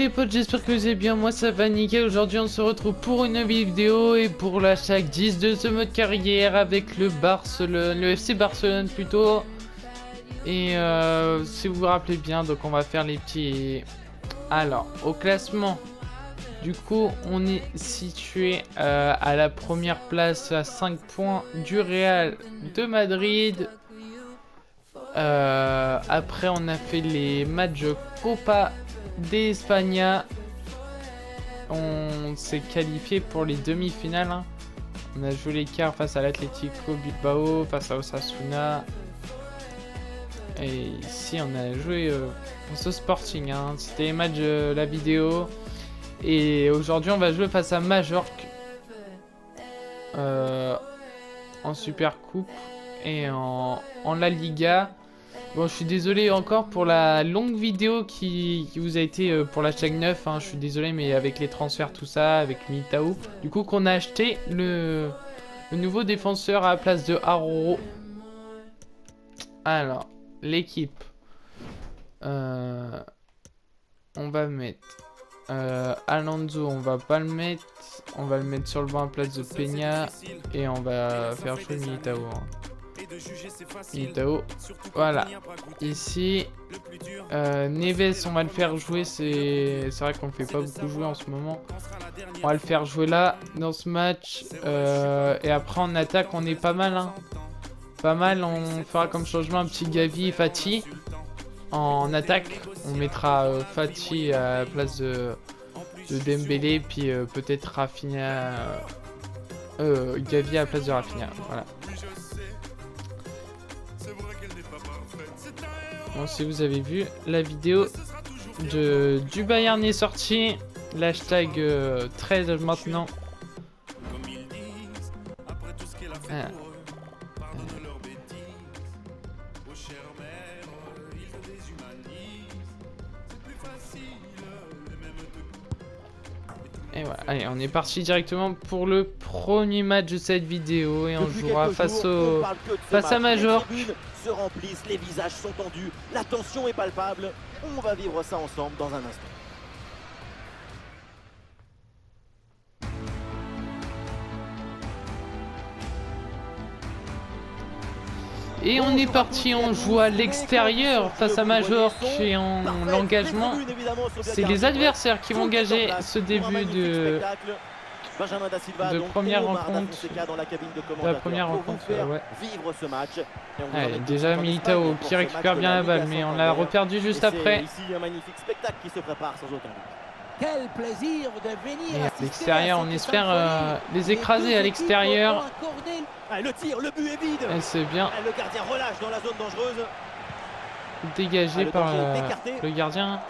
les potes, j'espère que vous allez bien, moi ça va nickel. Aujourd'hui on se retrouve pour une vidéo et pour la chaque 10 de ce mode carrière avec le FC Barcelone plutôt. Et si vous vous rappelez bien, donc on va faire les petits... Alors, au classement, du coup on est situé à la première place à 5 points du Real de Madrid. Après on a fait les matchs Copa d'Espagne. On s'est qualifié pour les demi-finales. Hein. On a joué les quarts face à l'Atlético Bilbao, face à Osasuna. Et ici on a joué face au Sporting. Hein. C'était les matchs de la vidéo. Et aujourd'hui on va jouer face à Majorque en Super Coupe et en La Liga. Bon, je suis désolé encore pour la longue vidéo qui vous a été pour la chaque 9. Hein. Je suis désolé, mais avec les transferts, tout ça, avec Militao. Du coup, qu'on a acheté le nouveau défenseur à la place de Haro. Alors, l'équipe. On va mettre Alonso, on va pas le mettre. On va le mettre sur le banc à la place de Peña. Et on va faire jouer Militao. Hein. Militao, voilà. Ici, Neves, on va le faire jouer. C'est vrai qu'on le fait pas beaucoup jouer en ce moment. On va le faire jouer là, dans ce match. Et après, en attaque, on est pas mal. Hein. Pas mal, on fera comme changement un petit Gavi et Fati. En attaque, on mettra Fati à la place de Dembélé. Puis peut-être Rafinha. Gavi à la place de Rafinha. Voilà. Bon, si vous avez vu la vidéo du Bayern est sortie, l'hashtag 13 maintenant. Ah. Et voilà, allez, on est parti directement pour le premier match de cette vidéo et on jouera face à Majorque. Se remplissent, les visages sont tendus, la tension est palpable. On va vivre ça ensemble dans un instant. Et on est parti, on joue à l'extérieur face à Majorque et l'engagement, c'est les adversaires qui vont engager ce début de première rencontre. La première rencontre, ouais. Allez, déjà Militao qui récupère bien la balle, mais on l'a reperdu juste après. Quel plaisir de venir. Et à l'extérieur, on espère les écraser à l'extérieur. Le tir, le but est vide. C'est bien. Le gardien relâche dans la zone dangereuse. Dégagé par le gardien.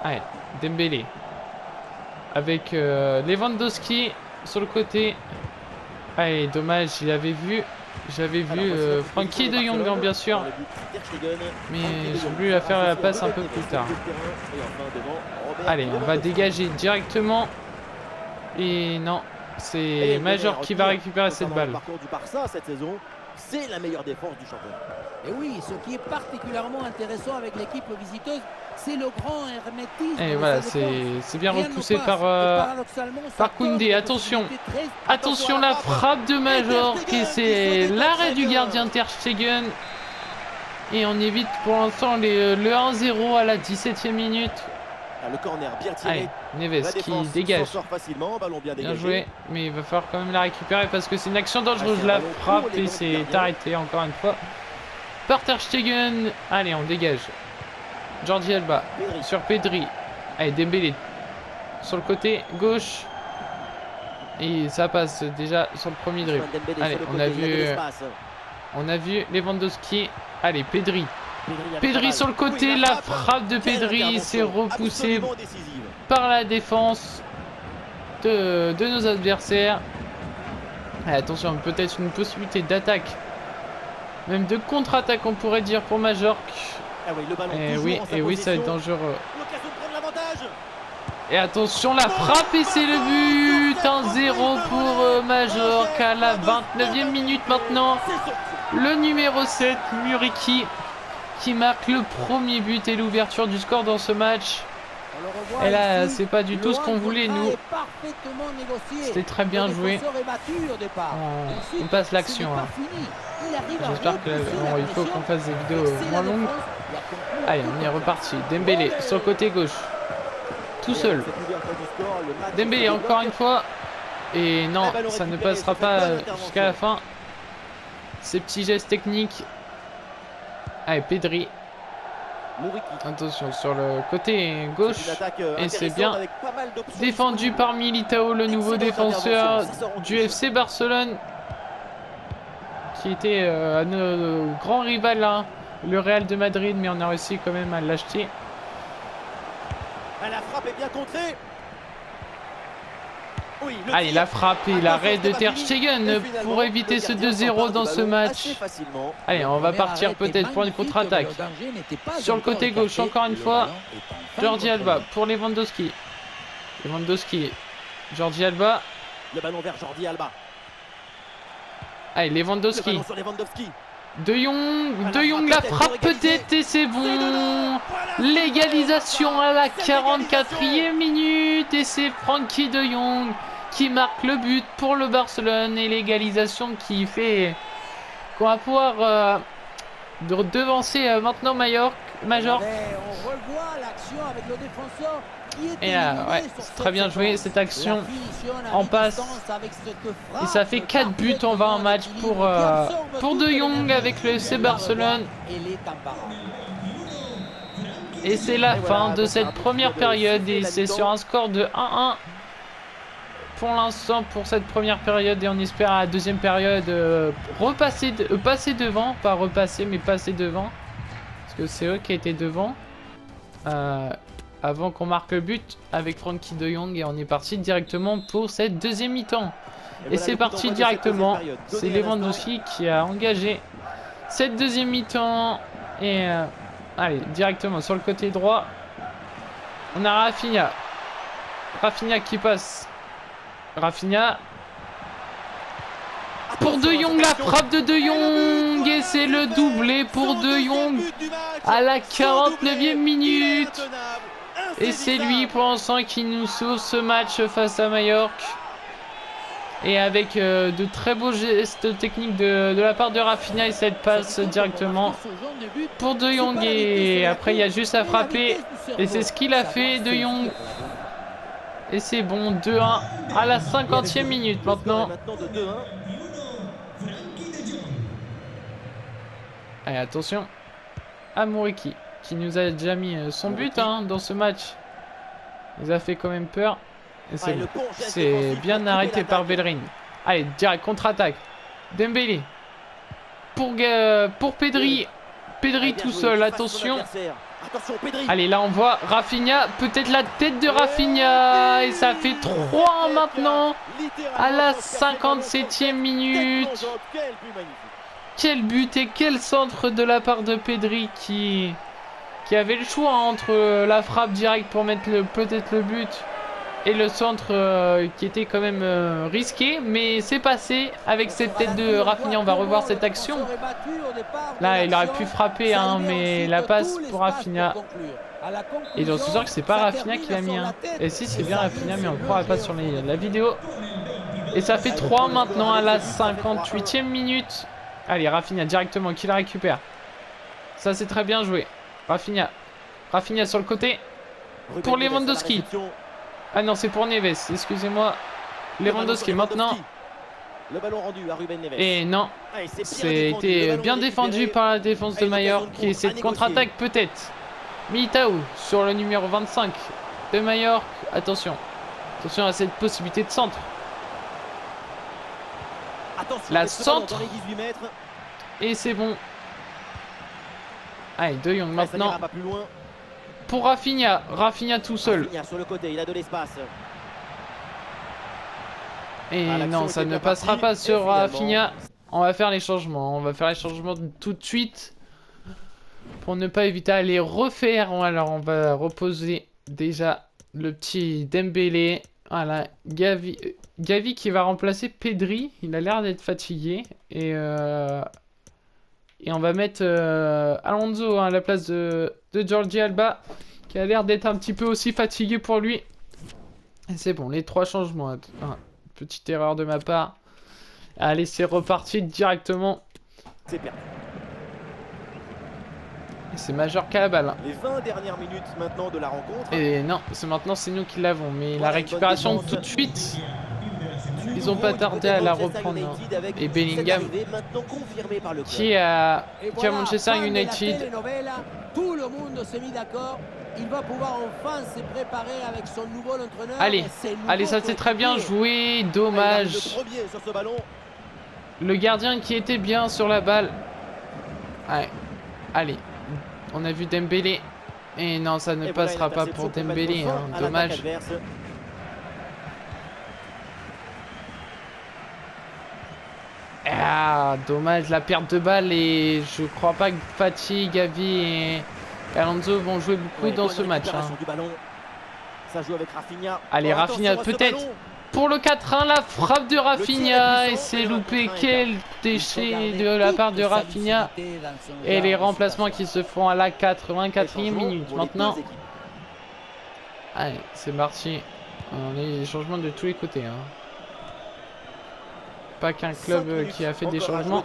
Allez, Dembélé. Avec Lewandowski sur le côté. Allez, dommage, j'avais vu Frankie de Jong, bien sûr. Mais j'ai voulu la faire la passe un peu plus tard. Allez, on va dégager directement. Et non, c'est Majorque qui va récupérer cette balle. Par contre, du Barça cette saison, c'est la meilleure défense du championnat. Et oui, ce qui est particulièrement intéressant avec l'équipe visiteuse, c'est le grand hermétisme. Et voilà, c'est bien repoussé par Koundé. Attention, attention la frappe de Majorque et c'est l'arrêt du gardien Ter Stegen. Et on évite pour l'instant le 1-0 à la 17e minute. Le corner bien tiré. Allez, Neves qui dégage. Facilement, ballon bien joué, mais il va falloir quand même la récupérer parce que c'est une action dangereuse. La frappe et c'est arrêté encore une fois par Ter Stegen. Allez, on dégage. Jordi Alba sur Pedri. Allez, Dembélé sur le côté gauche. Et ça passe déjà sur le premier dribble. Allez, on a vu Lewandowski. Allez, Pedri. Pedri sur le côté, la frappe de Pedri s'est repoussée par la défense de nos adversaires. Allez, attention, peut-être une possibilité d'attaque, même de contre-attaque on pourrait dire pour Majorque. Et oui, ça va être dangereux. Et attention, la frappe et c'est le but. 1-0 pour Majorque à la 29e minute maintenant. Le numéro 7, Muriqi, qui marque le premier but et l'ouverture du score dans ce match. On le revoit Et là, ici, c'est pas du tout ce qu'on le voulait, contrat nous. est parfaitement négocié. C'était très bien Le joué. défenseur est battu au départ. Ensuite, On passe ce l'action. n'est pas Hein. fini. Il arrive à J'espère que repousser la il faut pression. qu'on fasse des vidéos C'est moins la longues. défense qui a conclu Allez, toute on est la reparti. Dembélé sur le côté gauche. Tout seul. Dembélé encore une fois. Et non, ça ne passera pas jusqu'à la fin. Ces petits gestes techniques. Allez, Pedri. Attention sur le côté gauche. Et c'est bien défendu par Militao, le nouveau défenseur du FC Barcelone. Qui était à nos grands rivales, hein, le Real de Madrid. Mais on a réussi quand même à l'acheter. La frappe est bien contrée. Oui, allez, la frappe et l'arrêt de Ter Stegen pour éviter ce 2-0 dans ce match. Allez, on va partir peut-être pour une contre-attaque. Sur le côté gauche, encore une fois, Jordi Alba pour Lewandowski. Lewandowski, Jordi Alba. Le ballon vers Jordi Alba. Allez, Lewandowski. De Jong, la frappe peut-être et c'est bon. L'égalisation à la 44e minute et c'est Frenkie de Jong qui marque le but pour le Barcelone et l'égalisation qui fait qu'on va pouvoir devancer maintenant Majorque. On revoit l'action avec le défenseur qui est et ouais, c'est très bien joué cette action en passe. Et ça fait 4 buts en 20 matchs pour De Jong avec le FC Barcelone. Et c'est la fin de cette première période et c'est sur un score de 1-1 pour l'instant pour cette première période et on espère à la deuxième période passer devant, pas repasser mais passer devant parce que c'est eux qui étaient devant avant qu'on marque le but avec Frenkie de Jong et on est parti directement pour cette deuxième mi-temps et c'est parti directement, c'est Lewandowski qui a engagé cette deuxième mi-temps et allez, directement sur le côté droit. On a Rafinha. Rafinha qui passe. Rafinha. Pour De Jong, la frappe de De Jong. Et c'est le doublé pour De Jong à la 49e minute. Et c'est lui pour l'instant qui nous sauve ce match face à Majorque. Et avec de très beaux gestes techniques de la part de Rafinha et cette passe directement pour De Jong. Et après il y a juste à frapper. Et c'est ce qu'il a fait De Jong. Et c'est bon, 2-1 à la 50e minute maintenant. Allez, attention à Muriqi qui nous a déjà mis son but hein, dans ce match. Il nous a fait quand même peur. Et c'est bon. C'est bien arrêté par Bellerin. Allez, direct contre-attaque. Dembélé. Pour Pedri. Pedri tout seul, attention. Allez, là on voit Rafinha. Peut-être la tête de Rafinha. Et ça fait 3 maintenant. À la 57e minute. Quel but et quel centre de la part de Pedri qui avait le choix entre la frappe directe pour mettre peut-être le but. Et le centre qui était quand même risqué, mais c'est passé avec cette tête de Rafinha. On va revoir cette action. Là, il aurait pu frapper, hein, mais la passe pour Rafinha. Et j'en suis sûr que c'est pas Rafinha qui l'a mis. Hein. Et si, c'est bien Rafinha, mais on ne croira pas sur la vidéo. Et ça fait 3 maintenant à la 58e minute. Allez, Rafinha directement qui la récupère. Ça, c'est très bien joué. Rafinha. Rafinha sur le côté. Pour Lewandowski. Ah non, c'est pour Neves, excusez-moi. Lewandowski maintenant. Le ballon rendu à Ruben Neves. Et non, c'était bien défendu par la défense de Majorque. Et cette contre-attaque peut-être. Militao sur le numéro 25 de Majorque. Attention. Attention à cette possibilité de centre. La centre. Et c'est bon. Allez, De Jong maintenant. Pour Rafinha, Rafinha tout seul. Rafinha sur le côté, il a de l'espace. Et non, ça ne passera pas sur Rafinha. On va faire les changements. On va faire les changements tout de suite. Pour ne pas éviter à les refaire. Alors on va reposer déjà le petit Dembélé. Voilà, Gavi qui va remplacer Pedri. Il a l'air d'être fatigué. Et on va mettre Alonso à la place de Jordi Alba. qui a l'air d'être un petit peu aussi fatigué pour lui. Et c'est bon, les 3 changements. Ah, petite erreur de ma part. Allez, c'est reparti directement. C'est perdu. Et c'est Major qui a la balle. Les 20 dernières minutes maintenant de la rencontre. Et non, c'est nous qui l'avons. Mais Voilà, la récupération tout de suite, ils ont pas tardé à la reprendre. Et Bellingham qui a Manchester United. Tout le monde s'est mis d'accord. Il va pouvoir enfin se préparer avec son nouveau entraîneur. Allez, ça c'est très bien joué. Dommage. Le gardien qui était bien sur la balle. Ouais. Allez. On a vu Dembélé. Et non, ça ne passera pas pour Dembélé. Hein. Dommage. Ah, dommage la perte de balle. Et je crois pas que Fati, Gavi et Alonso vont jouer beaucoup dans ce match. Hein. Ça joue avec Rafinha. Allez, Rafinha peut-être. Pour le 4-1, la frappe de Rafinha. Et c'est loupé. Quel déchet de la part de Rafinha. Et les remplacements qui se font à la 84e minute. Maintenant. Allez, c'est parti. On a des changements de tous les côtés. Hein. Pas qu'un club qui a fait des changements.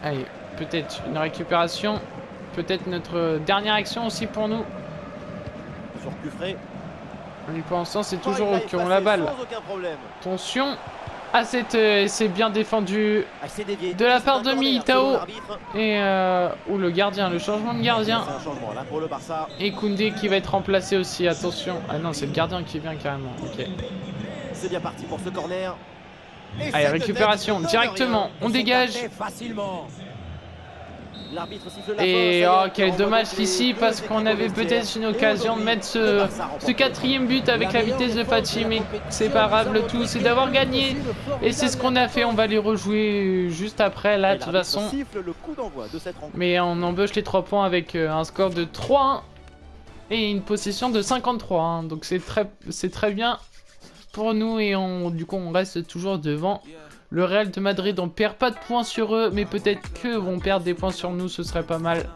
Allez, peut-être une récupération. Peut-être notre dernière action aussi pour nous. Sur Cufré. Mais pour l'instant, c'est toujours eux qui ont la balle. Attention. Ah, c'est bien défendu de la part de Militao. Et ou le gardien, le changement de gardien. Et Koundé qui va être remplacé aussi. Attention. Ah non, c'est le gardien qui vient carrément. Ok. C'est bien parti pour ce corner. Allez, récupération directement. On dégage. Et oh, quel dommage ici parce qu'on avait peut-être une occasion de mettre ce 4e but avec la vitesse de Fati, mais c'est pas grave, le tout c'est d'avoir gagné et c'est ce qu'on a fait. On va les rejouer juste après là de toute façon, mais on embauche les 3 points avec un score de 3-1 et une possession de 53 hein. Donc c'est très bien pour nous et du coup on reste toujours devant le Real de Madrid. On perd pas de points sur eux, mais peut-être que vont perdre des points sur nous, ce serait pas mal.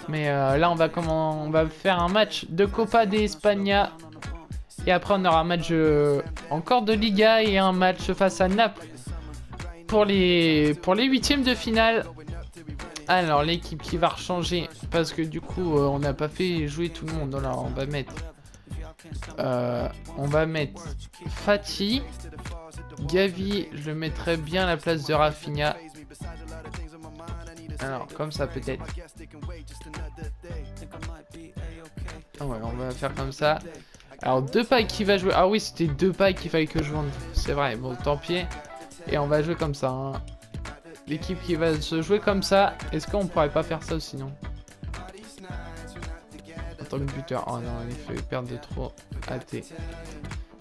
Mais là, on va faire un match de Copa de España. Et après, on aura un match encore de Liga et un match face à Naples pour les 8e de finale. Alors, l'équipe qui va rechanger, parce que du coup, on n'a pas fait jouer tout le monde. Alors, on va mettre Fati. Gavi, je le mettrais bien à la place de Rafinha. Alors, comme ça peut-être. Ah ouais, on va faire comme ça. Alors, Depay qui va jouer. Ah oui, c'était Depay qu'il fallait que je vende. C'est vrai, bon, tant pis. Et on va jouer comme ça. Hein. L'équipe qui va se jouer comme ça. Est-ce qu'on pourrait pas faire ça sinon? En tant que buteur. Oh non, il fait perdre de trop. AT.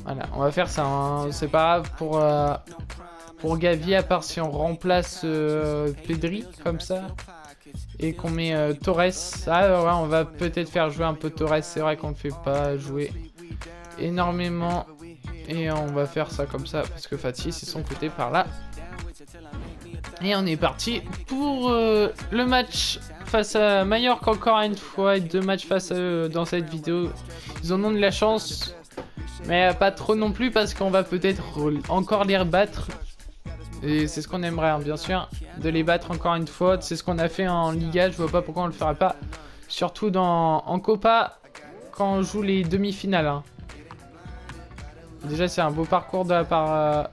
Voilà, on va faire ça, hein. C'est pas grave pour Gavi, à part si on remplace Pedri, comme ça, et qu'on met Torres. Ah ouais, on va peut-être faire jouer un peu Torres, c'est vrai qu'on ne fait pas jouer énormément, et on va faire ça comme ça, parce que Fati, c'est son côté par là. Et on est parti pour le match face à Mallorca, encore une fois, et 2 matchs face à eux dans cette vidéo. Ils en ont de la chance. Mais pas trop non plus parce qu'on va peut-être encore les rebattre. Et c'est ce qu'on aimerait hein, bien sûr. De les battre encore une fois. C'est ce qu'on a fait en Liga. Je vois pas pourquoi on le ferait pas. Surtout en Copa. Quand on joue les demi-finales. Hein. Déjà c'est un beau parcours de la part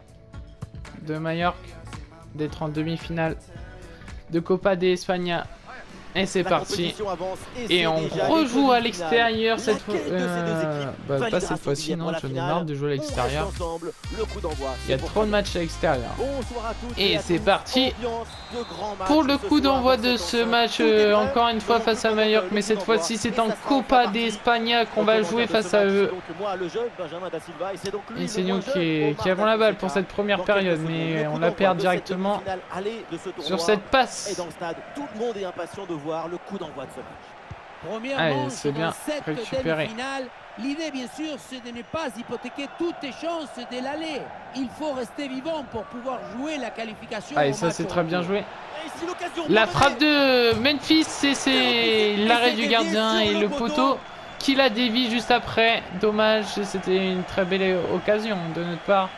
de Mallorca. D'être en demi-finale de Copa de España. Et c'est parti. Et on rejoue à l'extérieur cette fois. Pas cette fois-ci, non, j'en ai marre de jouer à l'extérieur. Il y a trop de matchs à l'extérieur. Et c'est parti pour le coup d'envoi de ce match, encore une fois face à Mallorca. Mais cette fois-ci, c'est en Copa de España qu'on va jouer face à eux. Et c'est nous qui avons la balle pour cette première période. Mais on la perd directement sur cette passe. Le coup d'envoi de ce match. Premièrement, c'est bien récupéré. L'idée, bien sûr, c'est de ne pas hypothéquer toutes les chances de l'aller. Il faut rester vivant pour pouvoir jouer la qualification. Allez, ça c'est très bien joué. Et ici, l'occasion La de frappe de Memphis, c'est l'arrêt du gardien et le poteau qui la dévie juste après. Dommage, c'était une très belle occasion de notre part.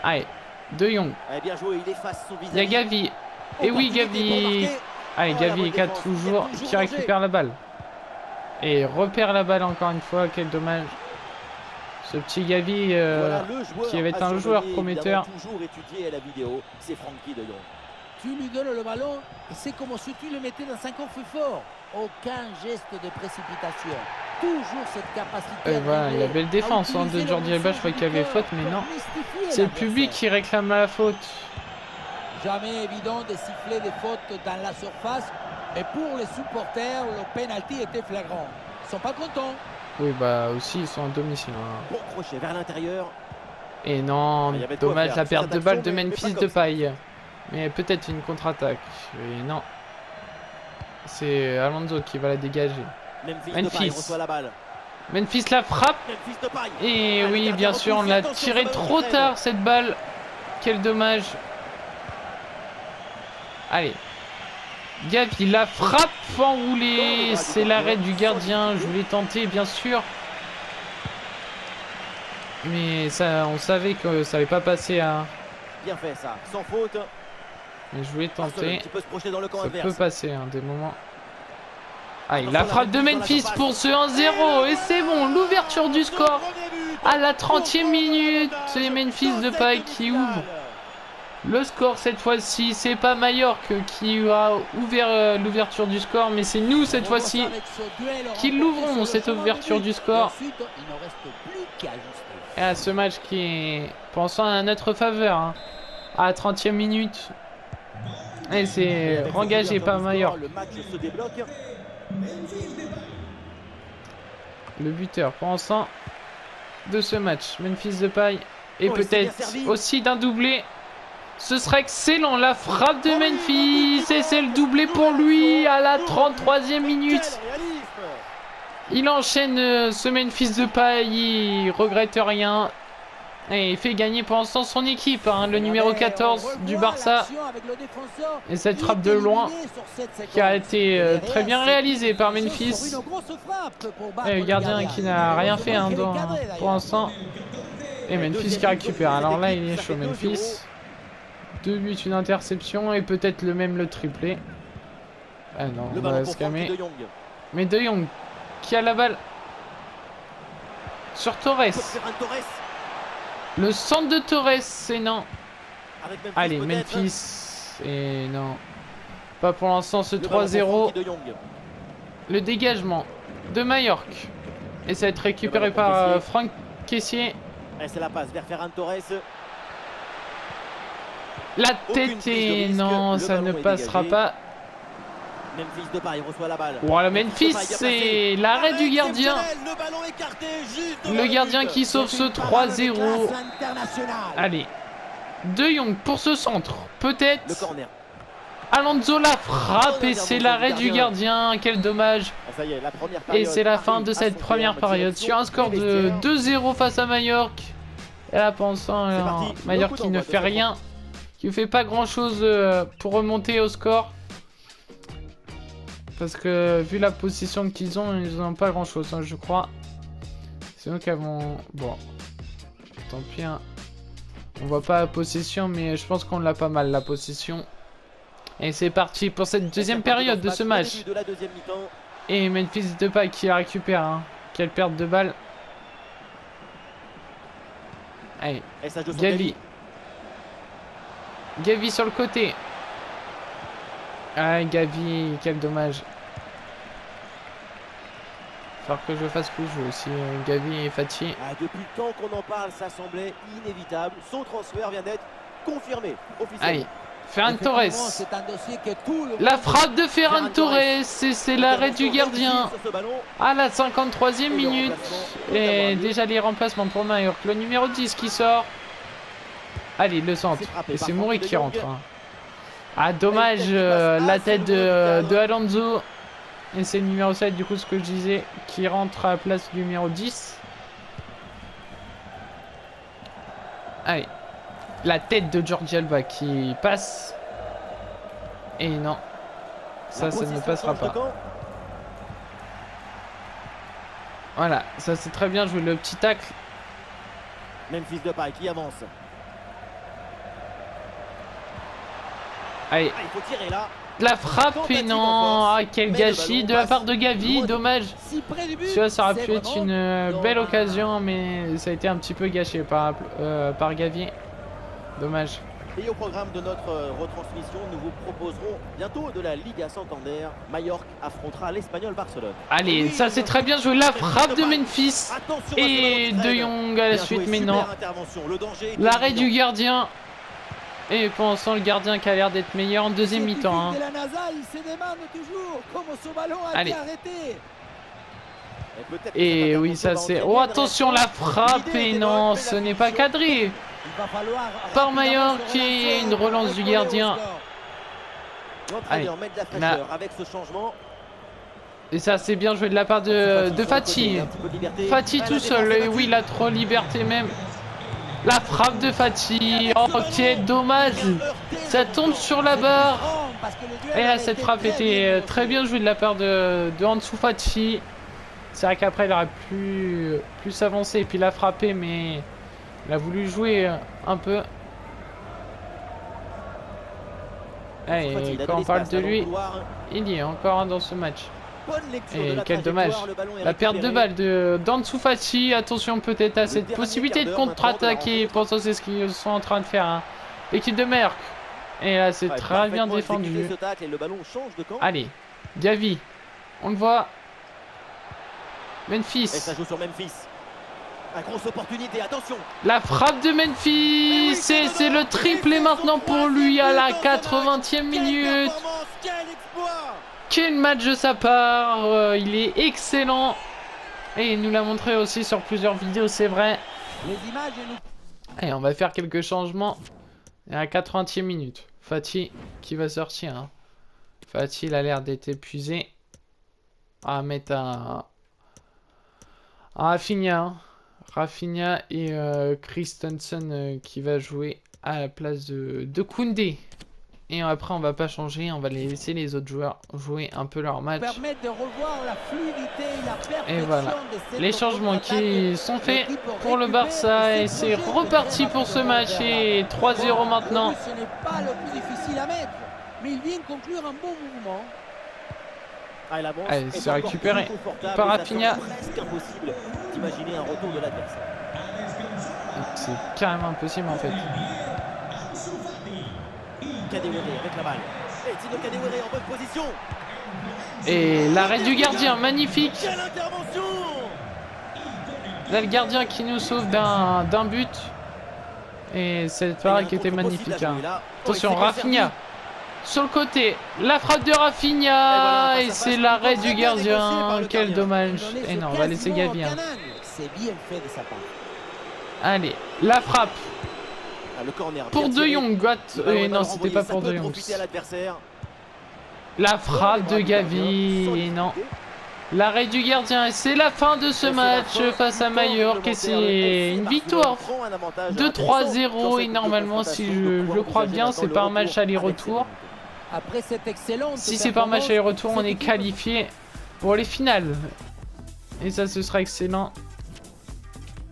Allez, De Jong. Eh bien joué, il efface son Il y a visage. Gavi. Et oui, Gavi. Allez, Gavi qui a toujours, qui récupère la balle. Et repère la balle encore une fois, quel dommage. Ce petit Gavi Voilà le joueur qui avait été à un joueur surveiller, prometteur. évidemment, toujours étudié à la vidéo, c'est Frankie de Jong. Tu lui donnes le ballon et c'est comme si tu le mettais dans un coffre-fort. Aucun geste de précipitation. Toujours cette capacité. Et voilà, il y a belle défense de Jordi Alba. Je crois qu'il y avait faute, mais non. C'est le public qui réclame la faute. Jamais évident de siffler des fautes dans la surface. Mais pour les supporters, le penalty était flagrant. Ils sont pas contents. Oui, bah aussi, ils sont en domicile. Hein. Bon crochet vers l'intérieur. Et non, Il y avait de quoi dommage faire. la perte de Cette balle action, de mais Memphis pas comme ça. Depay. Mais peut-être une contre-attaque. Et non. C'est Alonso qui va la dégager. Memphis Memphis. Depay reçoit la balle. Memphis la frappe. Memphis Depay. Et Ah, le oui, gardien bien sûr, on repousse. l'a Attention, tiré ce ballon trop qui tard traîne. cette balle. Quel dommage. Allez. Gavi, la frappe enroulée. C'est l'arrêt du gardien. Je voulais tenter, bien sûr. Mais ça, on savait que ça n'allait pas passer à... Bien fait ça, sans faute. Mais je voulais Barcelone tenter. qui peut se projeter dans le camp Ça adverse. peut passer, hein, des moments. Allez, Attention, la la frappe de réduction Memphis dans la pour ce 1-0. Et c'est bon, l'ouverture du score. À la 30e minute, c'est Memphis Depay qui ouvre le score cette fois-ci. C'est pas Mallorca qui a ouvert l'ouverture du score, mais c'est nous cette fois-ci qui l'ouvrons, cette ouverture du score. Et à ce match qui est pensant à notre faveur, hein, à la 30e minute. Et c'est engagé par Mallorca. Le match se débloque. Le buteur pour l'instant de ce match, Memphis Depay. Et Oh, il s'est bien peut-être servi. aussi d'un doublé. Ce serait excellent, la frappe de Memphis. Et c'est le doublé pour lui à la 33e minute. Quel réalisme. Il enchaîne ce Memphis Depay, il regrette rien. Et il fait gagner pour l'instant son équipe, hein, le numéro 14 du Barça. Et cette frappe de loin qui a été très bien réalisée par Memphis. Et le gardien qui n'a rien fait hein, pour l'instant. Et Memphis qui récupère. Alors là, il est chaud, Memphis. 2 buts, une interception et peut-être le triplé. Ah non, Le on ballon va pour se calmer. Frankie de Jong. Mais De Jong qui a la balle sur Torres. Pour Ferran Torres. Le centre de Torres, c'est non. Avec Memphis Allez, peut-être. Memphis. Et non. Pas pour l'instant ce Le ballon pour 3-0. Frankie de Jong. Le dégagement de Mallorca. Et ça va être récupéré Le ballon pour par Kessié. Franck Kessié. Et c'est la passe vers Ferran Torres. La Aucune tête prise de et risque, non, le ça ne ballon est passera dégagé. pas. Memphis Depay reçoit la balle. Voilà, Memphis, c'est l'arrêt du gardien. Le ballon écarté juste devant Le gardien but. qui sauve ce 3-0. Allez. De Jong pour ce centre. Le Peut-être. corner. Alonso la frappe et c'est l'arrêt du gardien. Quel dommage. Ah, ça y est, la première Et période c'est la fin arrive de à cette son première terme. période sur un score de 2-0 face à Mallorca. Et là, pensant C'est parti. Mallorca Le coup qui ne d'envoi de fait cette rien, qui ne fait pas grand chose pour remonter au score. Parce que vu la position qu'ils ont, ils n'ont pas grand chose, hein, je crois. C'est nous qui avons. Bon, tant pis. Hein. On voit pas la possession, mais je pense qu'on l'a pas mal la possession. Et c'est parti pour cette deuxième période de ce match. De la deuxième mi-temps. Et Memphis Depay qui la récupère. Hein. Quelle perte de balle. Allez, Et ça joue sur Gavi. Gavi sur le côté. Ah, Gavi, quel dommage. Faut que je fasse coup jeu aussi. Gavi est fatigué. Ah, depuis le temps qu'on en parle, ça semblait inévitable. Son transfert vient d'être confirmé officiellement. Allez, Ferran Torres. La La frappe de Ferran Torres. Et c'est l'arrêt du gardien. Sur ce ballon. À la 53e minute. Et déjà les remplacements pour Mallorca. Le numéro 10 qui sort. Allez, le centre. Et c'est Mouri qui rentre. Hein. Ah, dommage. La tête de Alonso. Et c'est le numéro 7, du coup, ce que je disais, qui rentre à la place du numéro 10. Allez. La tête de Jordi Alba qui passe. Et non. Ça ne passera pas. Voilà, ça c'est très bien joué, le petit tacle. Memphis Depay qui avance. Allez. Ah, il faut tirer là. La frappe et non. Ah, quel gâchis de la part de Gavi, dommage. Ça aurait pu être une belle occasion, mais ça a été un petit peu gâché par Gavi. Dommage. Et au programme de notre retransmission, nous vous proposerons bientôt de la Liga Santander. Mallorca affrontera l'Espagnol Barcelone. Allez, ça c'est très bien joué. La frappe de Memphis et De Jong à la suite, mais non. L'arrêt du gardien. Et pour l'instant, le gardien qui a l'air d'être meilleur en deuxième mi-temps. Hein. Allez. Et oui, ça c'est... Oh, attention, la frappe et non, ce n'est pas cadré. Par Mallorca qui est une relance du gardien. Allez, là. Et ça c'est bien joué de la part de Fati. Fati tout seul, et oui, il a trop liberté même. La frappe de Fati. Oh, quel dommage. Ça tombe sur la barre. Et là, cette frappe était très bien jouée de la part de Ansu Fati. C'est vrai qu'après, il aurait pu s'avancer et puis la frapper, mais il a voulu jouer un peu. Allez, quand on parle de lui, il y est encore un dans ce match. Et quel dommage. La perte de balle d'Ansu Fati. Attention peut-être à cette possibilité de contre-attaquer. Pourtant c'est ce qu'ils sont en train de faire. Hein. L'équipe de Merck. Et là c'est très bien défendu. Allez, Gavi. On le voit. Memphis. Et ça joue sur Memphis. Une grosse opportunité, attention. La frappe de Memphis. Et c'est le triplé maintenant pour lui à la 80e minute. Quel match de sa part, il est excellent. Et il nous l'a montré aussi sur plusieurs vidéos, c'est vrai. Allez, on va faire quelques changements. À la 80e minute. Fati qui va sortir. Hein. Fati, il a l'air d'être épuisé. On va mettre un Rafinha. Hein. Rafinha et Christensen qui va jouer à la place de Koundé. Et après, on va pas changer, on va laisser les autres joueurs jouer un peu leur match. Et voilà, les changements qui sont faits pour le Barça. Et c'est reparti pour ce match. Et 3-0 maintenant. Ce n'est pas le plus difficile à mettre, mais il vient conclure un bon mouvement. Allez, c'est récupéré par Rafinha. C'est carrément impossible en fait. Kadewere avec la balle. Et Tino Kadewere en bonne position. Et l'arrêt du gardien, magnifique. Quelle intervention! Là, le gardien qui nous sauve d'un but. Et cette parade qui était magnifique. Hein. Attention, Rafinha. Sur le côté, la frappe de Rafinha. Et c'est l'arrêt du gardien. Quel dommage. Et non, on va laisser Gavi. Hein. C'est bien fait de sa part. Allez, la frappe. Le corner, pour De Jong, non, c'était pas pour De Jong. La frappe de Gavi, et non. L'arrêt du gardien, et c'est la fin de ce match face à Mallorca. Et c'est une victoire de 3-0. Et normalement, si je crois bien, c'est par match aller-retour. Si c'est par match aller-retour, on est qualifié pour les finales. Et ça, ce sera excellent.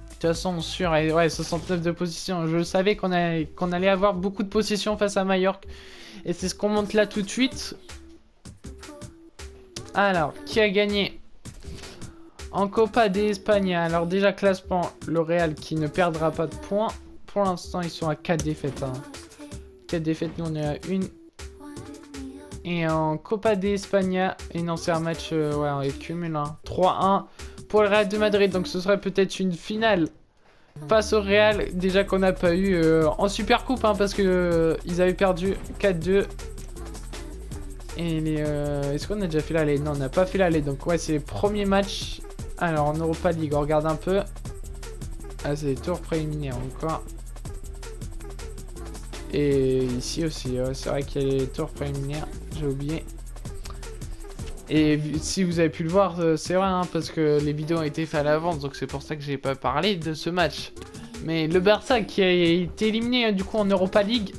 De toute façon, sûr, et ouais, 69 de position. Je savais qu'on allait avoir beaucoup de possession face à Mallorca. Et c'est ce qu'on monte là tout de suite. Alors, qui a gagné en Copa de España? Alors déjà, classement, le Real qui ne perdra pas de points. Pour l'instant, ils sont à 4 défaites. Hein. 4 défaites, nous on est à 1. Et en Copa de España, et non, c'est un match, ouais, on est cumul. Hein. 3-1. Pour le Real de Madrid, donc ce serait peut-être une finale face au Real, déjà qu'on n'a pas eu en Super Coupe, hein, parce que ils avaient perdu 4-2. Et est-ce qu'on a déjà fait l'aller? Non, on n'a pas fait l'aller, donc ouais, c'est les premiers matchs. Alors en Europa League, on regarde un peu. Ah, c'est les tours préliminaires encore. Et ici aussi, c'est vrai qu'il y a les tours préliminaires, j'ai oublié. Et si vous avez pu le voir, c'est vrai, hein, parce que les vidéos ont été faites à l'avance, donc c'est pour ça que j'ai pas parlé de ce match. Mais le Barça qui a été éliminé du coup en Europa League.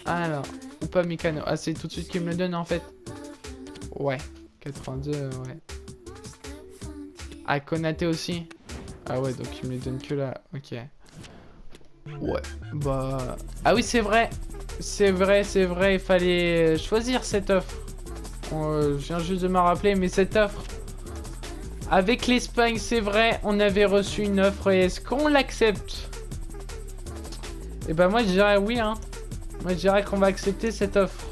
Alors, ou pas Mécano. Ah, c'est tout de suite qui me le donne en fait. Ouais, 82, ouais. Ah, Konaté aussi. Ah ouais, donc il me les donne que là, ok. Ouais, bah... Ah oui, c'est vrai. C'est vrai, il fallait choisir cette offre. Je viens juste de me rappeler, mais cette offre... Avec l'Espagne, c'est vrai, on avait reçu une offre et est-ce qu'on l'accepte? Et bah moi je dirais oui, hein. Moi je dirais qu'on va accepter cette offre.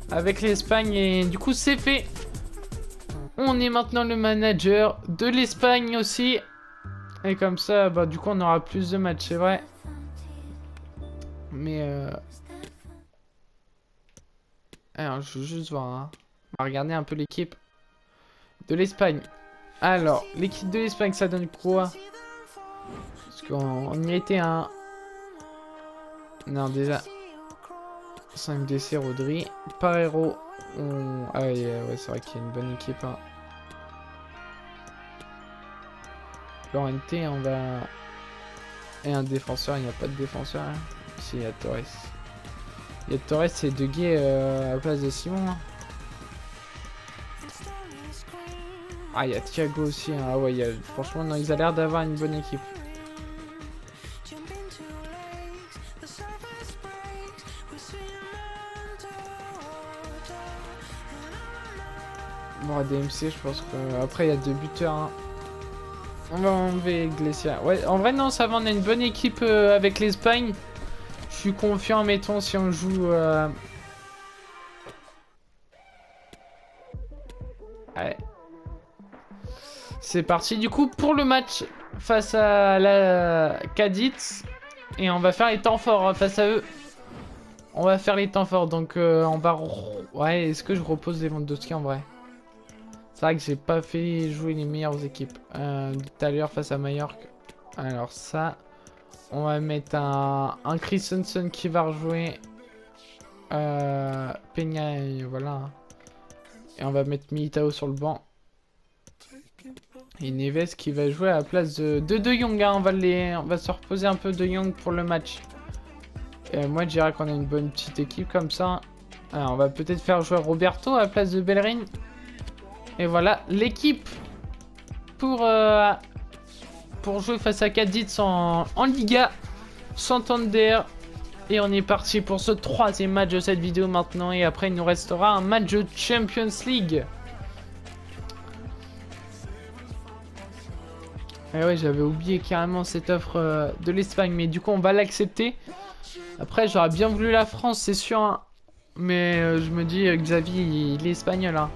Avec l'Espagne et du coup c'est fait. On est maintenant le manager de l'Espagne aussi. Et comme ça, bah du coup on aura plus de matchs, c'est vrai. Mais alors je veux juste voir, hein. On va regarder un peu l'équipe de l'Espagne. Alors, l'équipe de l'Espagne, ça donne quoi? Parce qu'on y était un... Non, déjà... 5 DC, Rodri. Parero. Ah ouais, c'est vrai qu'il y a une bonne équipe. Hein. Lorente, on va... Et un défenseur, il n'y a pas de défenseur. Hein. Si, il y a Torres. Il y a Torres et De Gea à la place de Simon. Hein. Ah, il y a Thiago aussi. Hein. Ah ouais, franchement, non, ils ont l'air d'avoir une bonne équipe. Bon, à DMC, je pense qu'après, il y a 2 buteurs. Hein. On va enlever Iglesias. Ouais, en vrai, non, ça va, on a une bonne équipe avec l'Espagne. Je suis confiant, mettons, si on joue... Ouais. C'est parti, du coup, pour le match face à la Cadiz. Et on va faire les temps forts face à eux. On va faire les temps forts, donc on va... Ouais, est-ce que je repose Lewandowski en vrai? C'est vrai que j'ai pas fait jouer les meilleures équipes. Tout à l'heure face à Mallorca. Alors ça, on va mettre un Christensen qui va rejouer. Peña, et voilà. Et on va mettre Militao sur le banc. Et Neves qui va jouer à la place de De Jong. Hein. On va se reposer un peu De Jong pour le match. Et moi je dirais qu'on a une bonne petite équipe comme ça. Alors, on va peut-être faire jouer Roberto à la place de Bellerin. Et voilà l'équipe pour jouer face à Cadiz en Liga Santander. Et on est parti pour ce 3e match de cette vidéo maintenant. Et après il nous restera un match de Champions League. Et ouais, j'avais oublié carrément cette offre de l'Espagne. Mais du coup on va l'accepter. Après j'aurais bien voulu la France, c'est sûr. Hein. Mais je me dis Xavi il est espagnol. Hein.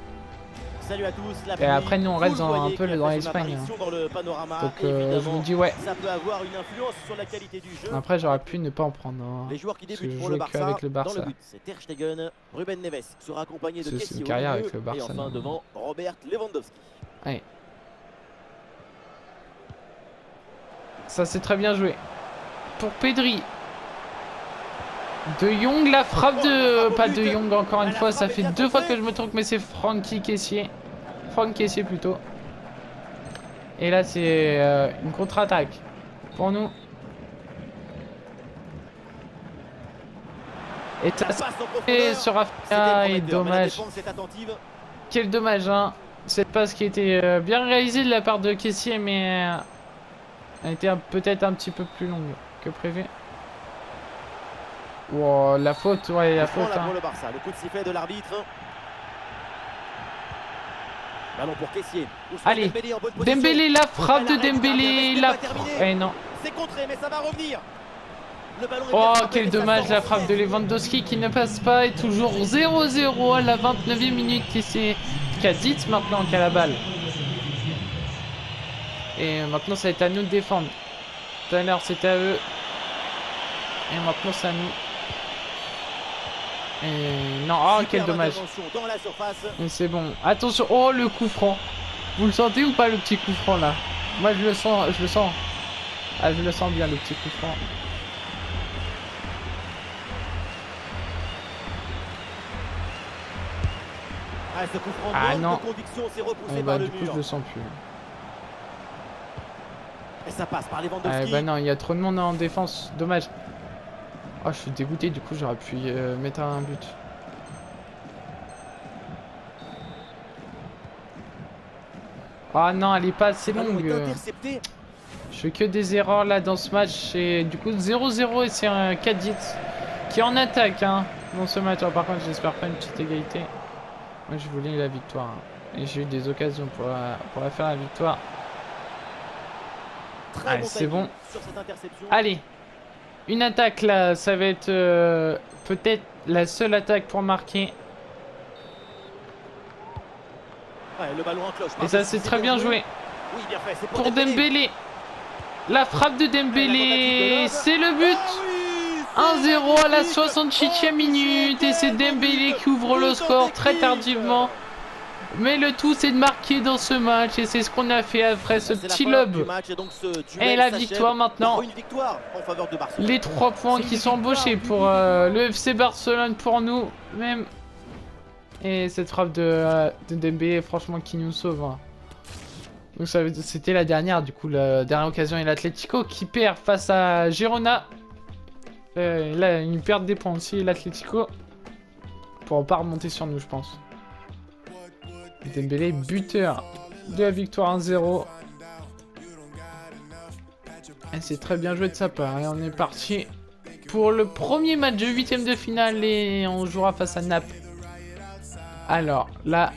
Salut à tous, et après nous on reste dans un peu dans l'Espagne. Hein. Donc je me dis ouais. Ça peut avoir une influence sur la qualité du jeu. Après j'aurais pu ne pas en prendre. Hein. Les joueurs qui débutent pour le Barça, avec le Barça. Dans le but, c'est Ter Stegen, Ruben Neves sera accompagné de Kessie. C'est une carrière avec le Barça. Et enfin devant Robert Lewandowski. Allez. Ça c'est très bien joué. Pour Pedri. De Jong, la frappe de... Pas De Jong encore une fois, ça fait 2 fois que je me trompe, mais c'est Francky Kessié. Franck Kessié plutôt. Et là c'est une contre-attaque pour nous. Et ça sur Rafinha et dommage. Quel dommage hein. Cette passe qui était bien réalisée de la part de Kessié, mais elle était peut-être un petit peu plus longue que prévu. Wow, la faute, ouais, la faute. Hein. Pour le Barça, le coup de sifflet de l'arbitre. Ballon pour Kessié. Allez, Dembélé, la frappe de Dembélé, la frappe. Eh non. C'est contré, mais ça va revenir. Le ballon oh, quel dommage, la frappe de Lewandowski qui ne passe pas. Et toujours 0-0 à la 29e minute. Et c'est Cadiz maintenant qui a la balle. Et maintenant, ça va être à nous de défendre. Tout à l'heure, c'était à eux. Et maintenant, c'est à nous. Et... Non, oh quel dommage. Mais c'est bon. Attention, oh le coup franc. Vous le sentez ou pas le petit coup franc là? Moi je le sens, Ah je le sens bien le petit coup franc. Ah, ce coup franc Ah manque non. de conviction, c'est repoussé Bah, par le du coup, je mur. le sens plus. Et ça passe par Ah, Lewandowski. bah non, il y a trop de monde en défense. Dommage. Oh, je suis dégoûté. Du coup, j'aurais pu mettre un but. Ah non, elle est pas assez Le ballon longue. est intercepté. Je fais que des erreurs là dans ce match. Et du coup, 0-0 et c'est un 4-10 qui est en attaque hein, dans ce match. Alors, par contre, j'espère pas une petite égalité. Moi, je voulais la victoire. Hein. Et j'ai eu des occasions pour la faire la victoire. Très Allez, bon c'est timing bon. sur cette interception. Allez, une attaque là. Ça va être peut-être la seule attaque pour marquer. Ouais, le ballon en cloche. Et ça, c'est très bien joué. Oui, bien fait. C'est Pour Dembélé. La frappe de Dembélé. C'est le but. 1-0 à la 68e minute. Et c'est Dembélé qui ouvre le score très tardivement. Mais le tout, c'est de marquer dans ce match. Et c'est ce qu'on a fait après ce petit lob. Et la victoire maintenant. Une victoire en faveur de Barcelone. Les 3 points qui sont embauchés pour le FC Barcelone pour nous. Même. Et cette frappe de Dembélé, franchement, qui nous sauve. Hein. Donc c'était la dernière, du coup, la dernière occasion. Et l'Atlético qui perd face à Girona. Là, ils perdent des points aussi, l'Atlético. Pour pas remonter sur nous, je pense. Dembélé, buteur de la victoire 1-0. C'est très bien joué de sa part. Et on est parti pour le premier match de 8ème de finale. Et on jouera face à Naples. Alors, là,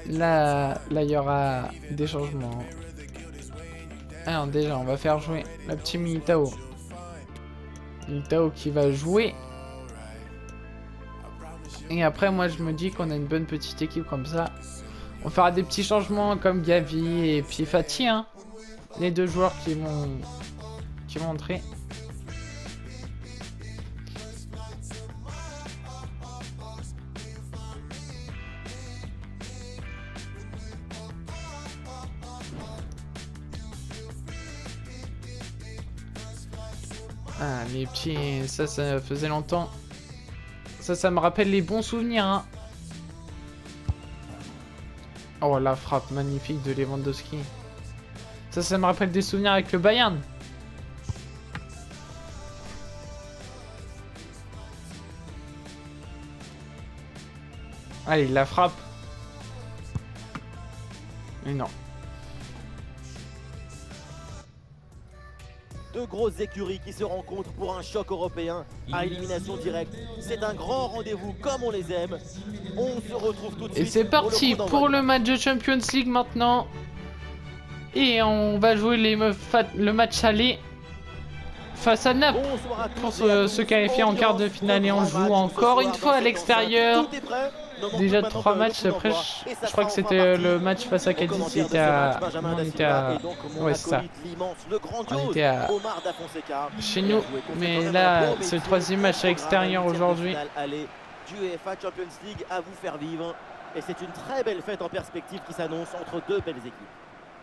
il y aura des changements. Alors, déjà, on va faire jouer la petite Militao. Militao qui va jouer. Et après, moi, je me dis qu'on a une bonne petite équipe comme ça. On fera des petits changements comme Gavi et puis Fati. Hein. Les deux joueurs qui vont entrer. Ah, les petits... Ça faisait longtemps. Ça me rappelle les bons souvenirs, hein. Oh, la frappe magnifique de Lewandowski. Ça me rappelle des souvenirs avec le Bayern. Allez, la frappe. Mais non. Deux grosses écuries qui se rencontrent pour un choc européen à élimination directe. C'est un grand rendez-vous comme on les aime. On se retrouve tout de suite. Et c'est parti pour le match de Champions League maintenant. Et on va jouer le match aller face à Naples pour se qualifier en quart de finale. Et on joue encore une fois à l'extérieur. Déjà 3 matchs. Après, je crois que c'était le match face à Cadiz. C'était à... On était à... Ouais, c'est ça. On était à... chez nous. Mais là, c'est le 3e match à l'extérieur aujourd'hui. Du UEFA Champions League à vous faire vivre. Et c'est une très belle fête en perspective qui s'annonce entre deux belles équipes.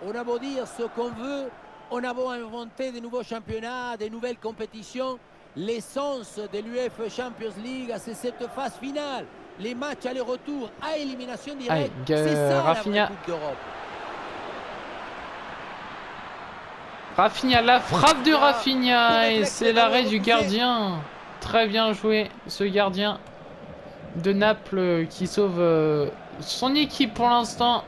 On a beau dire ce qu'on veut, on a beau inventer de nouveaux championnats, de nouvelles compétitions. L'essence de l'UEFA Champions League, c'est cette phase finale. Les matchs aller-retour à élimination directe, c'est ça Rafinha. la vraie Coupe d'Europe. Rafinha, la frappe de Rafinha et c'est l'arrêt du gardien. Très bien joué ce gardien de Naples qui sauve son équipe pour l'instant.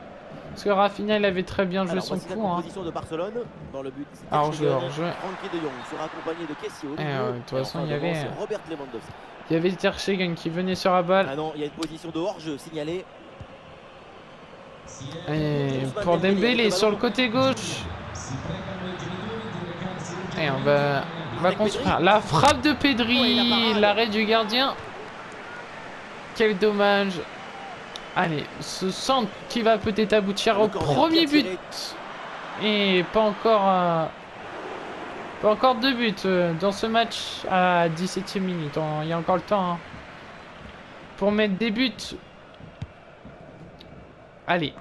Parce que Rafinha, il avait très bien joué son coup. Hein. De Barcelone, dans le but, hors-jeu. Frankie de Jong sera accompagné de Kessie au milieu. De toute façon, il y avait... Robert Lewandowski. Il y avait Ter Stegen qui venait sur la balle. Ah non, il y a une position de hors-jeu signalée. Et pour Dembélé sur le côté gauche. Et on va construire. La frappe de Pedri, l'arrêt du gardien. Quel dommage. Allez, ce centre qui va peut-être aboutir au premier but. Et pas encore 2 buts dans ce match à 17e minute. Il y a encore le temps hein, pour mettre des buts. Allez.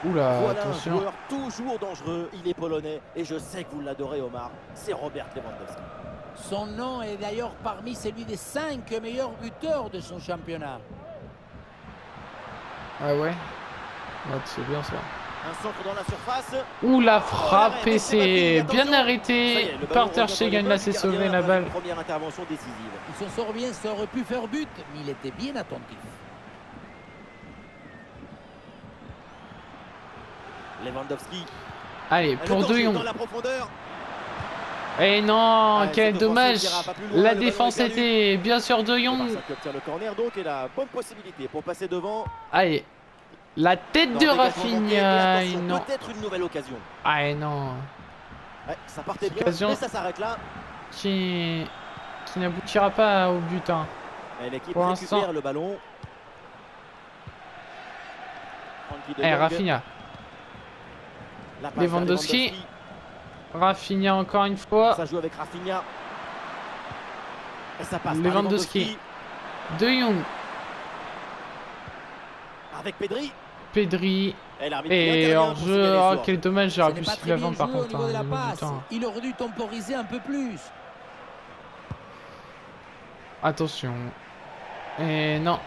Oula, voilà attention. Un joueur toujours dangereux, il est polonais et je sais que vous l'adorez Omar, c'est Robert Lewandowski. Son nom est d'ailleurs parmi celui des 5 meilleurs buteurs de son championnat. Ah ouais. Ouais, c'est bien ça. Un centre dans la surface. Ouh, la frappe et c'est bien Ça y arrêté est, le ballon par Ter revient dans les Stegen. mains Là, du c'est gardien sauvé la après balle. une première intervention décisive. Il s'en sort bien, ça aurait pu faire but, mais il était bien attentif. Lewandowski. Allez, pour De Jong. Dans la profondeur. Et non, Ouais, quel cette dommage. offensive n'ira pas plus loin, La le défense ballon est perdu. était bien sûr De Le Jong. Barça qui obtient le corner donc et la bonne possibilité pour passer devant. Allez, la tête Non, de dégagement manqué, et Rafinha. attention, Non. peut-être une nouvelle occasion. Ah non. Ouais, ça partait bien, Occasion. mais ça s'arrête là. Qui n'aboutira pas au but. Hein. Et l'équipe Pour récupère l'instant. le ballon. Frenkie de Allez, Jong. Rafinha. La passe vers Lewandowski. Rafinha encore une fois. Ça joue avec Rafinha. Et ça passe par Lewandowski. De Jong. Avec Pedri. Pedri. Et l'arbitre Et intervient hors pour jeu. signaler Oh, sort. quel dommage. Ce J'aurais n'est pu pas siffler très bien avant par joué au contre. niveau de la Au niveau du passe. temps. Il aurait dû temporiser un peu plus. Attention. Et non. Ça sort,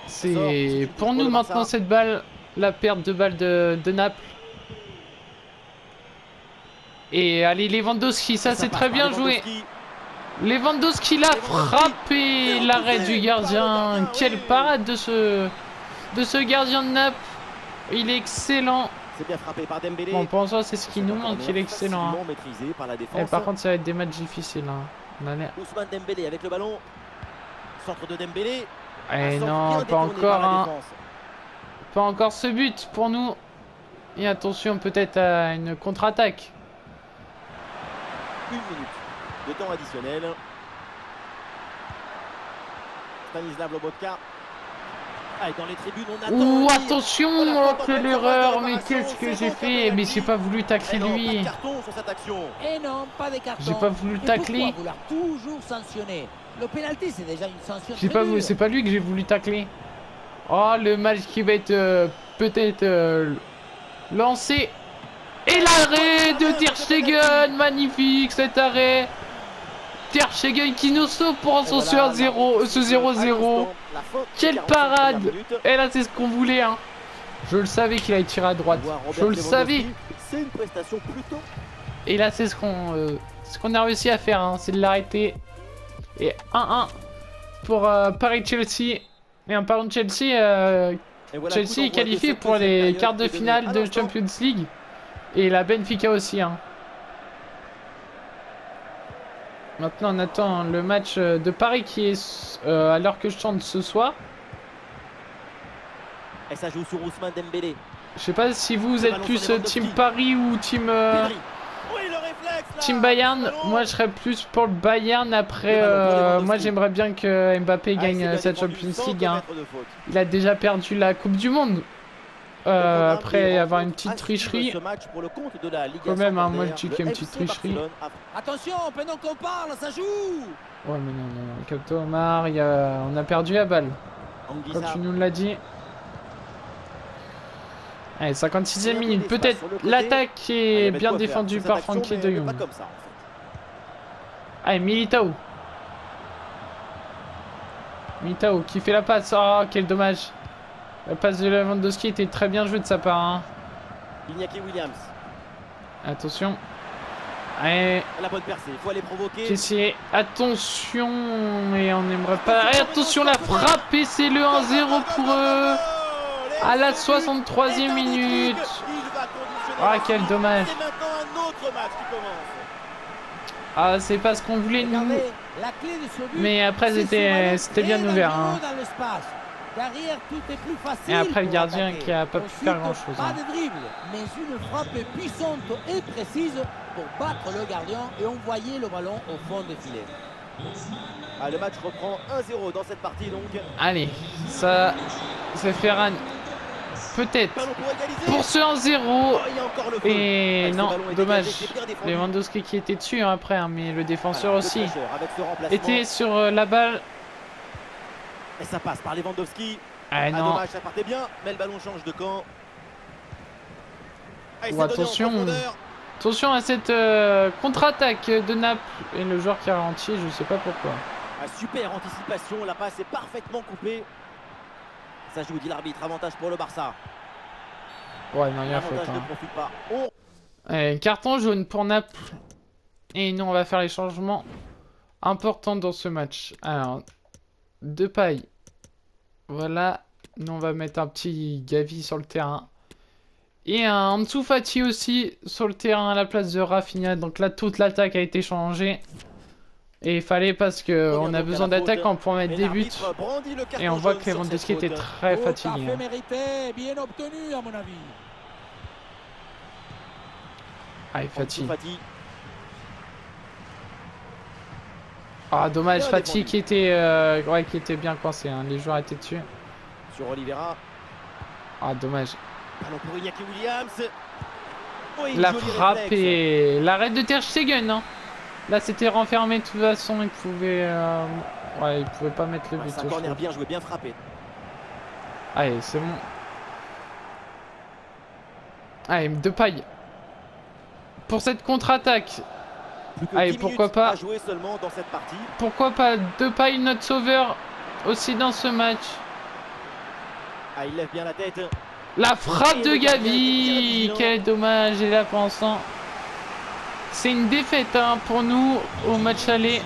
C'est c'est pour pour nous le maintenant Barça. cette balle. La perte de balle de Naples. Et allez, Lewandowski. Ça, c'est passe très par bien joué. Lewandowski. Lewandowski l'a frappé. L'arrêt du gardien. Quelle parade de ce gardien de Naples. Il est excellent. C'est bien frappé par Dembélé. Bon, pour ça, c'est ce qui nous montre qu'il est excellent. Hein. Facilement maîtrisé par la Et défense. par contre, ça va être des matchs difficiles. Hein. On a l'air. Ousmane Dembélé avec le ballon. Centre de Dembélé. Eh Un centre non, bien pas détourné par encore. la Hein. défense. Pas encore ce but pour nous. Et attention peut-être à une contre-attaque. 1 minute de temps additionnel. Stanislav Lobotka. Ah, et dans les tribunes, on attend. Ouh, un tir. attention, Oh, la faute en quelle pleine erreur. surface de Mais réparation, qu'est-ce que c'est j'ai bon, fait? Gabriel Mais j'ai pas voulu Eh tacler non, pas de lui. carton sur cette action. Et non, pas de carton. J'ai pas voulu Et tacler. pourquoi vouloir toujours sanctionner? Le pénalty, c'est déjà une sanction. J'ai très pas, dure. c'est pas lui que j'ai voulu tacler. Oh, le match qui va être peut-être lancé. Et l'arrêt de Ter Stegen, magnifique cet arrêt. Ter Stegen qui nous sauve pour ce 0-0. Quelle parade. Et là, c'est ce qu'on voulait. Hein. Je le savais qu'il allait tirer à droite. Je le savais. C'est une prestation plutôt. Et là, c'est ce qu'on a réussi à faire. Hein. C'est de l'arrêter. Et 1-1 pour Paris-Chelsea. Et en parlant de Chelsea, Chelsea est qualifié pour les quarts de finale de Champions League. Et la Benfica aussi. Hein. Maintenant, on attend le match de Paris qui est à l'heure que je chante ce soir. Et ça joue sur Ousmane Dembélé. Je sais pas si vous êtes plus team Paris ou team, Pedri. Oui, le réflexe, là. team Bayern. Ballon. Moi, je serais plus pour le Bayern. Après, Le ballon pour Lewandowski. moi, j'aimerais bien que Mbappé Ah, il s'est gagne bien cette défendu Champions sans League. Hein. commettre de faute. Il a déjà perdu la Coupe du Monde. Après avoir une petite À suivre tricherie. ce match pour le compte de la Liga Quand même, hein, moi, Santander, je dis le qu'il y a une petite FC tricherie. Barcelone a- Attention, pendant qu'on parle, ça joue. Ouais, mais non. Captain Omar, on a perdu la balle. Anguissa. Quand tu nous l'as dit. Allez, 56e minute. Peut-être l'attaque Ah, il y est avait de bien quoi faire défendue sur cette par action, Frenkie mais de Jong. pas comme ça, en fait. Allez, Militao. Militao qui fait la passe. Oh, quel dommage. La passe de Lewandowski était très bien jouée de sa part. Hein. Iñaki Williams. Attention. Allez, La bonne percée, il faut aller provoquer. Kessier. Attention. Et on n'aimerait pas. Allez, attention, la frappe. Et c'est le 1-0 pour eux. À la 63e minute. Ah, quel dommage. C'est maintenant un autre match qui commence. Ah, c'est pas ce qu'on voulait nous. Regardez, la clé de ce but, Mais après, c'est c'était ce ballon bien très ouvert. dangereux Hein. dans l'espace. Derrière, tout est plus facile. Et après, le pour gardien attaquer. qui a pas pu Ensuite, faire grand-chose, Pas hein. de dribble, mais une frappe puissante et précise pour battre le gardien et envoyer le ballon au fond des filets. Ah, le match reprend 1-0 dans cette partie donc. Allez, ça fait Ran. Peut-être. Ballon pour égaliser. Pour ce 1-0. Oh, il y a encore le feu. Et Ah, ce non, ballon est dommage. dégagé, c'est bien défendu. Lewandowski qui était dessus hein, après, hein, mais le défenseur Voilà, aussi le presseur avec ce remplacement. était sur la balle. Et ça passe par Lewandowski. Ah Ah, non, dommage, ça partait bien, mais le ballon change de camp. Ah, il Ou s'est donné en attention. profondeur. attention à cette contre-attaque de Naples. Et le joueur qui a ralenti, je sais pas pourquoi. Ah, super anticipation, la passe est parfaitement coupée. Ça joue, dit l'arbitre. Avantage pour le Barça. Ouais, non, il y a faute. L'avantage ne Hein. profite pas. Oh, Allez, carton jaune pour Naples. Et nous, on va faire les changements importants dans ce match. Alors, Depay. Voilà. Nous, on va mettre un petit Gavi sur le terrain. Et un Ansu Fati aussi sur le terrain à la place de Rafinha. Donc là, toute l'attaque a été changée. Et il fallait parce que on a besoin d'attaquants pour mettre des buts. Et on voit que Lewandowski était très fatigué. Tout à fait mérité, bien obtenu à mon avis. Ah, il fatigue. Fati. Ah, dommage, Fati qui était, ouais, qui était bien coincé. Hein. Les joueurs étaient dessus. Sur Oliveira. Ah, dommage. Ballon pour Iñaki Williams. Oh, La frappe et l'arrêt de Ter Stegen. Hein. Là, c'était renfermé de toute façon. Il pouvait, ouais, il pouvait pas mettre le but. C'est un corner bien joué, bien frappé. Allez, c'est bon. Allez, Depay. Pour cette contre-attaque. Allez, pourquoi pas. Jouer seulement dans cette partie. Pourquoi pas Depay, notre sauveur, aussi dans ce match. Ah, il lève bien la tête. La frappe de Gavi. Quel dommage. Et là, pour l'instant, c'est une défaite hein, pour nous au match aller.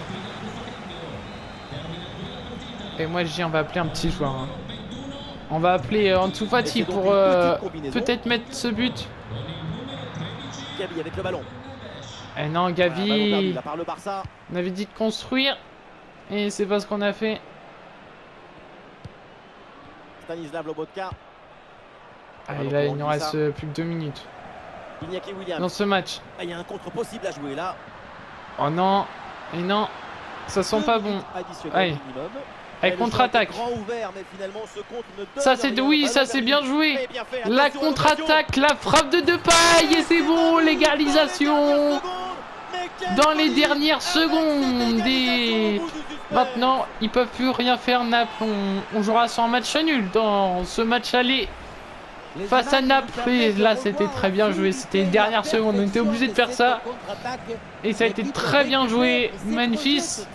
Et moi, je dis, on va appeler un petit joueur. Hein. On va appeler Ansu Fati pour peut-être mettre ce but. Gavi avec le ballon. Eh non, Gavi, par le Barça. on avait dit de construire. Et c'est pas ce qu'on a fait. Stanislav Lobotka. Allez, là, il nous reste plus que 2 minutes. Iñaki Williams. Dans ce match. Ah, il y a un contre possible à jouer là. Oh non. Et non. Ça sent pas bon. Allez. Avec contre-attaque. Ça c'est oui, ça c'est bien joué. La contre-attaque, la frappe de Depay et c'est bon, l'égalisation dans les dernières secondes. Et maintenant, ils peuvent plus rien faire Naples. On jouera sur un match nul dans ce match aller face à Naples. Et là, c'était très bien joué. C'était les dernières secondes. On était obligé de faire ça. Et ça a été très bien joué. Memphis,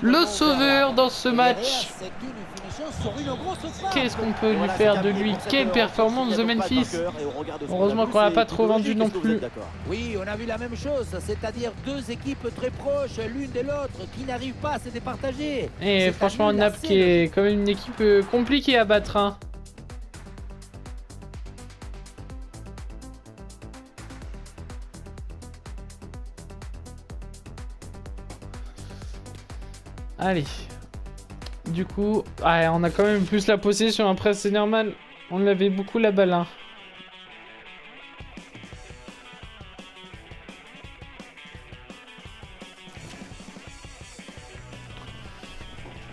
le sauveur dans ce match. Qu'est-ce qu'on peut lui faire de lui? Quelle performance de Memphis. Heureusement qu'on l'a pas trop vendu non plus. Oui, on a vu la même chose, c'est-à-dire deux équipes très proches l'une de l'autre qui n'arrivent pas à se départager. Et franchement, Naples qui est quand même une équipe compliquée à battre. Hein. Allez. Du coup, ouais, on a quand même plus la possession. Après, c'est normal. On avait beaucoup la balle. Hein.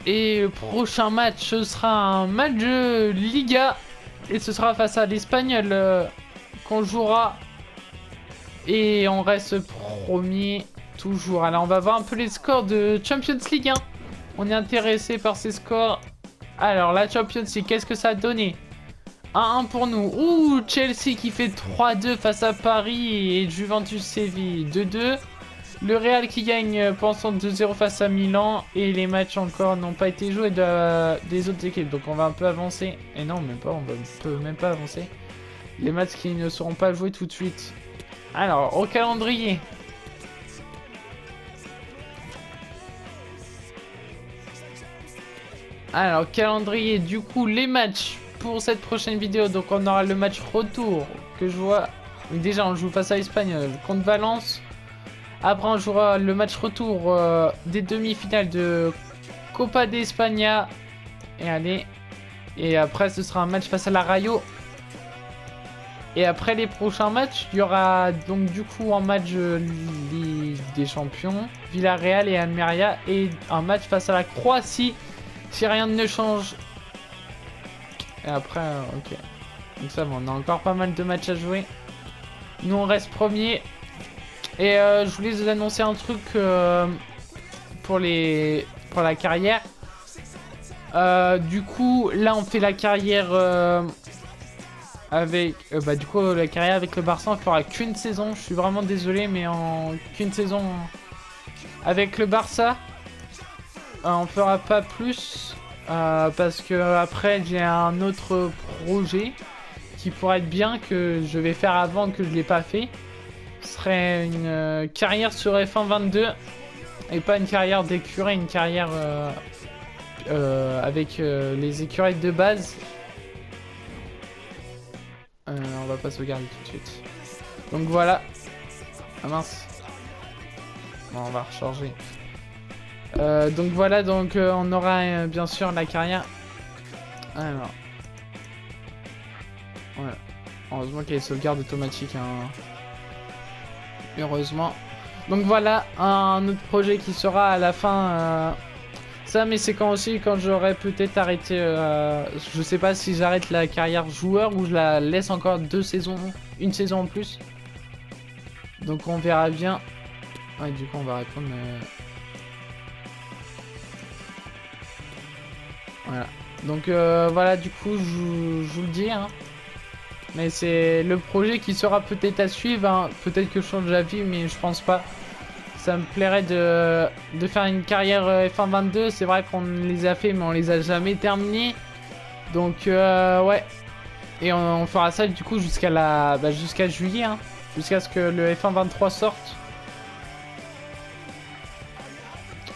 Et le prochain match, ce sera un match de Liga. Et ce sera face à l'Espagnol qu'on jouera. Et on reste premier toujours. Alors, on va voir un peu les scores de Champions League. Hein. On est intéressé par ces scores. Alors, la Champions League, qu'est-ce que ça a donné? 1-1 pour nous. Ouh, Chelsea qui fait 3-2 face à Paris et Juventus Séville 2-2. Le Real qui gagne pensant 2-0 face à Milan. Et les matchs encore n'ont pas été joués des autres équipes. Donc, on va un peu avancer. Et non, même pas, on peut même pas avancer. Les matchs qui ne seront pas joués tout de suite. Alors, au calendrier. Alors, calendrier, du coup, les matchs pour cette prochaine vidéo. Donc, on aura le match retour que je vois. Déjà, on joue face à l'Espagnol contre Valence. Après, on jouera le match retour des demi-finales de Copa de España. Et allez. Et après, ce sera un match face à la Rayo. Et après les prochains matchs, il y aura donc du coup un match Ligue des Champions, Villarreal et Almeria. Et un match face à la Croatie. Si rien ne change. Et après, ok. Donc ça va, on a encore pas mal de matchs à jouer. Nous on reste premier. Et je voulais vous annoncer un truc pour la carrière. Du coup, là on fait la carrière avec du coup la carrière avec le Barça. On fera qu'une saison. Je suis vraiment désolé, mais qu'une saison avec le Barça. On fera pas plus. parce que après j'ai un autre projet qui pourrait être bien que je vais faire avant que je l'ai pas fait. Ce serait une carrière sur F1 22 et pas une carrière d'écurie, une carrière avec les écuries de base. On va pas sauvegarder tout de suite. Donc voilà. Ah mince. Bon, on va recharger. Donc voilà, donc on aura bien sûr la carrière. Alors. Ouais. Heureusement qu'il y a les sauvegardes automatiques. Hein. Heureusement. Donc voilà, un autre projet qui sera à la fin. Ça, mais c'est quand aussi quand j'aurai peut-être arrêté. Je sais pas si j'arrête la carrière joueur ou je la laisse encore 2 saisons, une saison en plus. Donc on verra bien. Ouais, du coup on va répondre. Voilà. Donc voilà, du coup je vous le dis. Hein. Mais c'est le projet qui sera peut-être à suivre. Hein. Peut-être que je change d'avis, mais je pense pas. Ça me plairait de faire une carrière F1 22. C'est vrai qu'on les a fait, mais on les a jamais terminés. Donc ouais. Et on fera ça du coup jusqu'à jusqu'à juillet. Hein. Jusqu'à ce que le F1 23 sorte.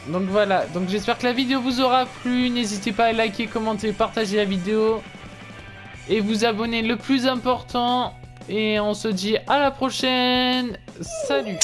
Donc voilà. Donc j'espère que la vidéo vous aura plu. N'hésitez pas à liker, commenter, partager la vidéo. Et vous abonner le plus important. Et on se dit à la prochaine. Salut.